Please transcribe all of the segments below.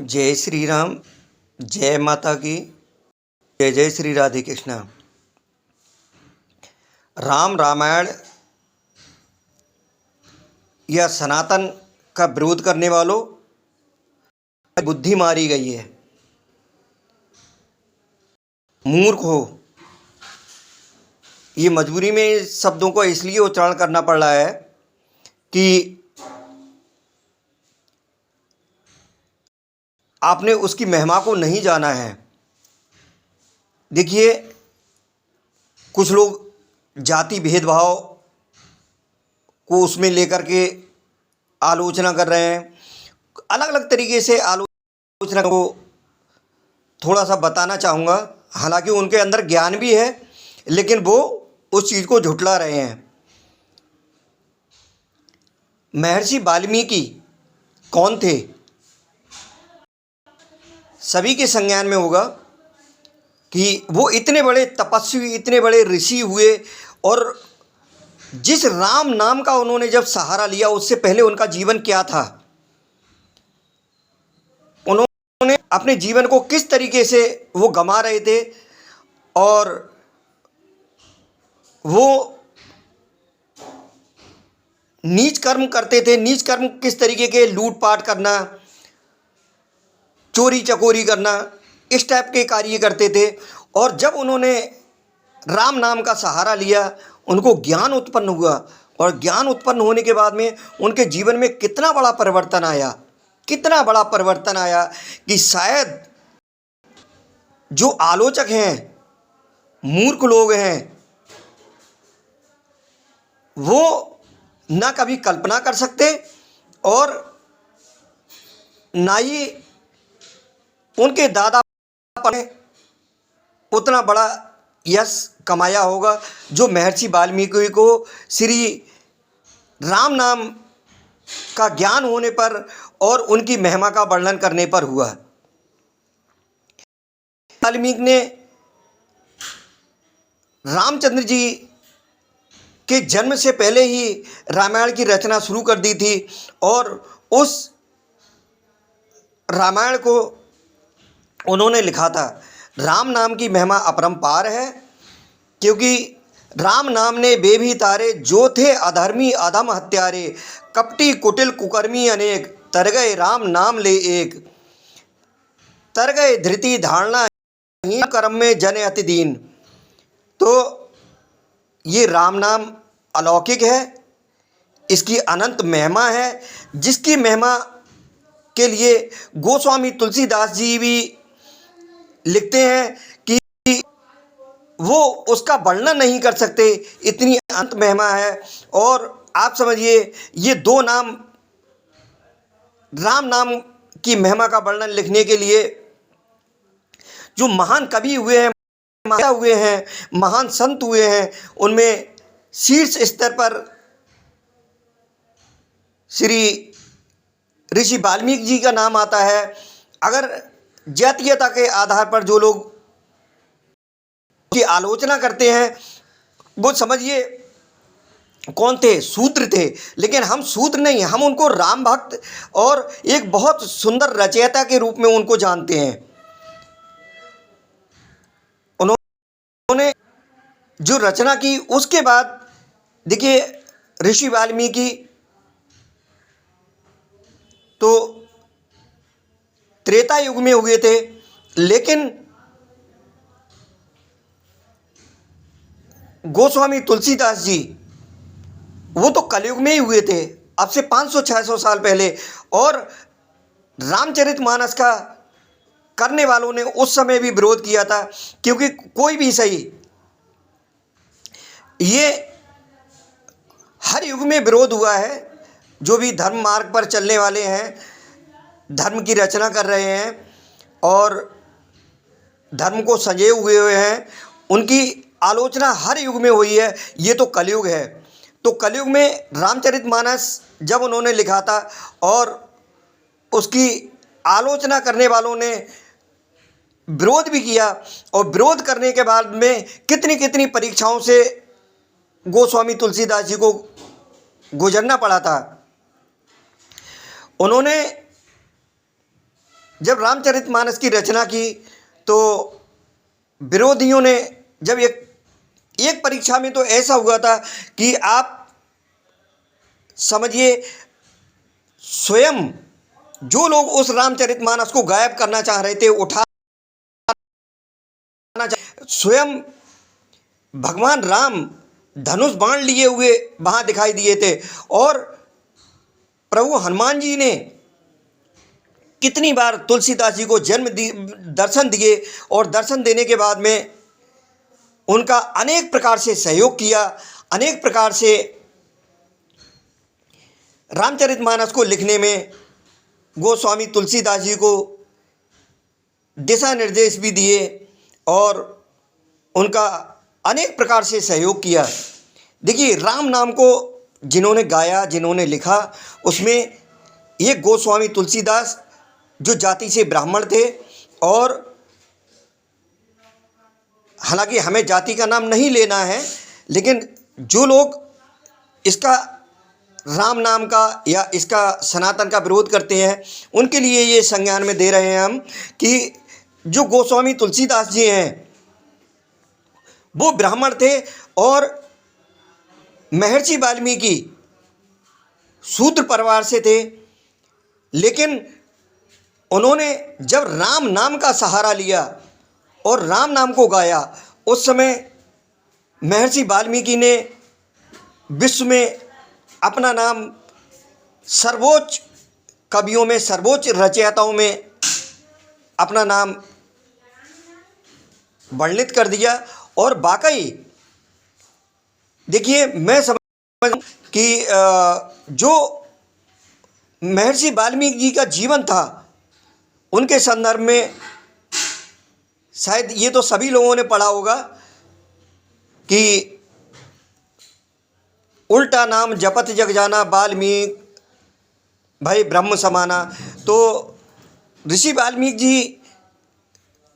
जय श्री राम। जय माता की। जय जय श्री राधे कृष्णा। राम रामायण या सनातन का विरोध करने वालों बुद्धि मारी गई है। मूर्ख हो। ये मजबूरी में इस शब्दों को इसलिए उच्चारण करना पड़ रहा है कि आपने उसकी महिमा को नहीं जाना है। देखिए, कुछ लोग जाति भेदभाव को उसमें लेकर के आलोचना कर रहे हैं। अलग अलग तरीके से आलोचना को थोड़ा सा बताना चाहूँगा। हालांकि उनके अंदर ज्ञान भी है, लेकिन वो उस चीज़ को झुठला रहे हैं। महर्षि वाल्मीकि कौन थे? सभी के संज्ञान में होगा कि वो इतने बड़े तपस्वी, इतने बड़े ऋषि हुए, और जिस राम नाम का उन्होंने जब सहारा लिया, उससे पहले उनका जीवन क्या था, उन्होंने अपने जीवन को किस तरीके से वो गंवा रहे थे, और वो नीच कर्म करते थे। नीच कर्म किस तरीके के? लूटपाट करना, चोरी चकोरी करना, इस टाइप के कार्य करते थे। और जब उन्होंने राम नाम का सहारा लिया, उनको ज्ञान उत्पन्न हुआ, और ज्ञान उत्पन्न होने के बाद में उनके जीवन में कितना बड़ा परिवर्तन आया, कितना बड़ा परिवर्तन आया कि शायद जो आलोचक हैं, मूर्ख लोग हैं, वो ना कभी कल्पना कर सकते और ना ही उनके दादा ने उतना बड़ा यश कमाया होगा जो महर्षि वाल्मीकि को श्री राम नाम का ज्ञान होने पर और उनकी महिमा का वर्णन करने पर हुआ। वाल्मीकि ने रामचंद्र जी के जन्म से पहले ही रामायण की रचना शुरू कर दी थी, और उस रामायण को उन्होंने लिखा था। राम नाम की महिमा अपरंपार है, क्योंकि राम नाम ने वे भी तारे, जो थे अधर्मी अधम हत्यारे, कपटी कुटिल कुकर्मी अनेक, तर गए राम नाम ले एक, तर गए धृति धारणा हीन, कर्म में जने अति दीन। तो ये राम नाम अलौकिक है, इसकी अनंत महिमा है, जिसकी महिमा के लिए गोस्वामी तुलसीदास जी भी लिखते हैं कि वो उसका वर्णन नहीं कर सकते, इतनी अनंत महिमा है। और आप समझिए, ये दो नाम, राम नाम की महिमा का वर्णन लिखने के लिए जो महान कवि हुए हैं, महान संत हुए हैं, उनमें शीर्ष स्तर पर श्री ऋषि वाल्मीकि जी का नाम आता है। अगर जातीयता के आधार पर जो लोग की आलोचना करते हैं, वो समझिए कौन थे? शूद्र थे। लेकिन हम शूद्र नहीं, हम उनको राम भक्त और एक बहुत सुंदर रचयिता के रूप में उनको जानते हैं। उन्होंने जो रचना की, उसके बाद देखिए, ऋषि वाल्मीकि तो त्रेता युग में हुए थे, लेकिन गोस्वामी तुलसीदास जी वो तो कलयुग में ही हुए थे, अब से 500-600 साल पहले। और रामचरितमानस का करने वालों ने उस समय भी विरोध किया था, क्योंकि कोई भी सही, ये हर युग में विरोध हुआ है। जो भी धर्म मार्ग पर चलने वाले हैं, धर्म की रचना कर रहे हैं और धर्म को सजे हुए हैं, उनकी आलोचना हर युग में हुई है। ये तो कलयुग है। तो कलयुग में रामचरितमानस जब उन्होंने लिखा था, और उसकी आलोचना करने वालों ने विरोध भी किया, और विरोध करने के बाद में कितनी कितनी परीक्षाओं से गोस्वामी तुलसीदास जी को गुजरना पड़ा था। उन्होंने जब रामचरितमानस की रचना की तो विरोधियों ने जब एक एक परीक्षा में तो ऐसा हुआ था कि आप समझिए स्वयं जो लोग उस रामचरितमानस को गायब करना चाह रहे थे, उठाना स्वयं भगवान राम धनुष बाण लिए हुए वहाँ दिखाई दिए थे। और प्रभु हनुमान जी ने कितनी बार तुलसीदास जी को दर्शन दिए और दर्शन देने के बाद में उनका अनेक प्रकार से सहयोग किया, अनेक प्रकार से रामचरितमानस को लिखने में गोस्वामी तुलसीदास जी को दिशा निर्देश भी दिए और उनका अनेक प्रकार से सहयोग किया। देखिए, राम नाम को जिन्होंने गाया, जिन्होंने लिखा, उसमें ये गोस्वामी तुलसीदास जो जाति से ब्राह्मण थे, और हालांकि हमें जाति का नाम नहीं लेना है, लेकिन जो लोग इसका राम नाम का या इसका सनातन का विरोध करते हैं, उनके लिए ये संज्ञान में दे रहे हैं हम कि जो गोस्वामी तुलसीदास जी हैं वो ब्राह्मण थे और महर्षि वाल्मीकि शूद्र परिवार से थे। लेकिन उन्होंने जब राम नाम का सहारा लिया और राम नाम को गाया, उस समय महर्षि वाल्मीकि ने विश्व में अपना नाम सर्वोच्च कवियों में, सर्वोच्च रचयिताओं में अपना नाम वर्णित कर दिया। और वाकई देखिए, मैं समझ कि जो महर्षि वाल्मीकि जी का जीवन था, उनके संदर्भ में शायद ये तो सभी लोगों ने पढ़ा होगा कि उल्टा नाम जपत जग जाना, वाल्मीकि भाई ब्रह्म समाना। तो ऋषि वाल्मीकि जी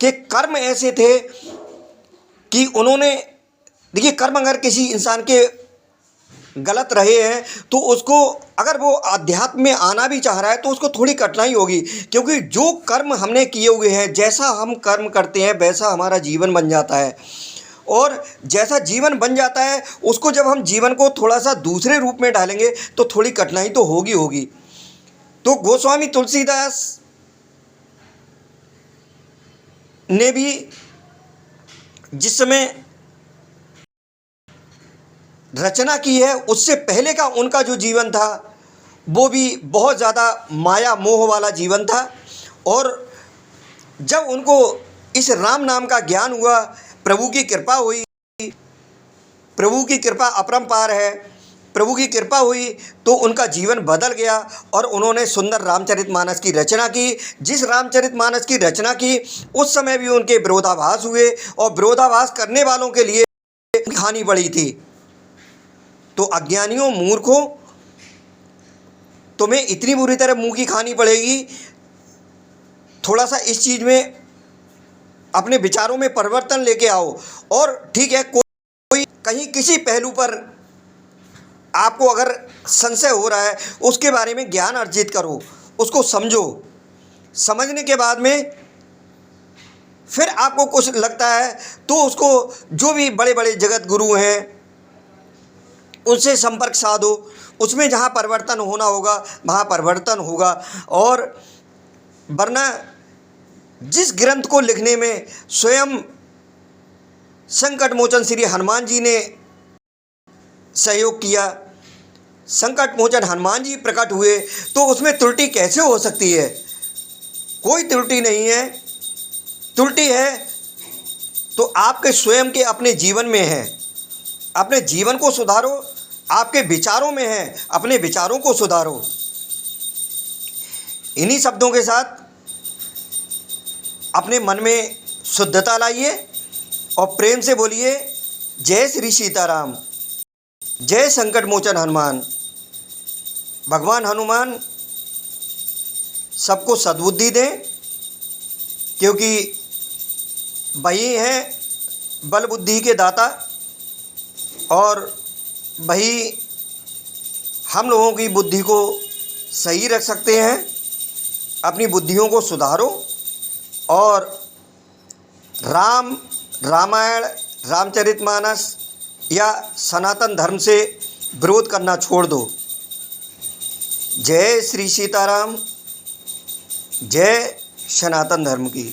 के कर्म ऐसे थे कि उन्होंने, देखिए, कर्म अगर किसी इंसान के गलत रहे हैं तो उसको, अगर वो अध्यात्म में आना भी चाह रहा है तो उसको थोड़ी कठिनाई होगी, क्योंकि जो कर्म हमने किए हुए हैं, जैसा हम कर्म करते हैं वैसा हमारा जीवन बन जाता है। और जैसा जीवन बन जाता है, उसको जब हम जीवन को थोड़ा सा दूसरे रूप में डालेंगे तो थोड़ी कठिनाई तो होगी होगी। तो गोस्वामी तुलसीदास ने भी जिस समय रचना की है, उससे पहले का उनका जो जीवन था वो भी बहुत ज़्यादा माया मोह वाला जीवन था। और जब उनको इस राम नाम का ज्ञान हुआ, प्रभु की कृपा हुई, प्रभु की कृपा अपरंपार है, प्रभु की कृपा हुई तो उनका जीवन बदल गया और उन्होंने सुंदर रामचरितमानस की रचना की। जिस रामचरितमानस की रचना की, उस समय भी उनके विरोधाभास हुए और विरोधाभास करने वालों के लिए हानि बढ़ी थी। तो अज्ञानियों, मूर्खों, तुम्हें इतनी बुरी तरह मुंह की खानी पड़ेगी। थोड़ा सा इस चीज़ में अपने विचारों में परिवर्तन लेके आओ। और ठीक है, कोई कहीं किसी पहलू पर आपको अगर संशय हो रहा है, उसके बारे में ज्ञान अर्जित करो, उसको समझो। समझने के बाद में फिर आपको कुछ लगता है तो उसको, जो भी बड़े बड़े जगत गुरु हैं उनसे संपर्क साधो, उसमें जहाँ परिवर्तन होना होगा वहाँ परिवर्तन होगा। और वरना जिस ग्रंथ को लिखने में स्वयं संकट मोचन श्री हनुमान जी ने सहयोग किया, संकट मोचन हनुमान जी प्रकट हुए, तो उसमें त्रुटि कैसे हो सकती है? कोई त्रुटि नहीं है। त्रुटि है तो आपके स्वयं के अपने जीवन में है। अपने जीवन को सुधारो, आपके विचारों में है, अपने विचारों को सुधारो। इन्हीं शब्दों के साथ अपने मन में शुद्धता लाइए और प्रेम से बोलिए, जय श्री सीताराम, जय संकट मोचन हनुमान। भगवान हनुमान सबको सद्बुद्धि दें, क्योंकि वही हैं बल बुद्धि के दाता और वही हम लोगों की बुद्धि को सही रख सकते हैं। अपनी बुद्धियों को सुधारो और रामायण, रामचरितमानस या सनातन धर्म से विरोध करना छोड़ दो। जय श्री सीताराम, जय सनातन धर्म की।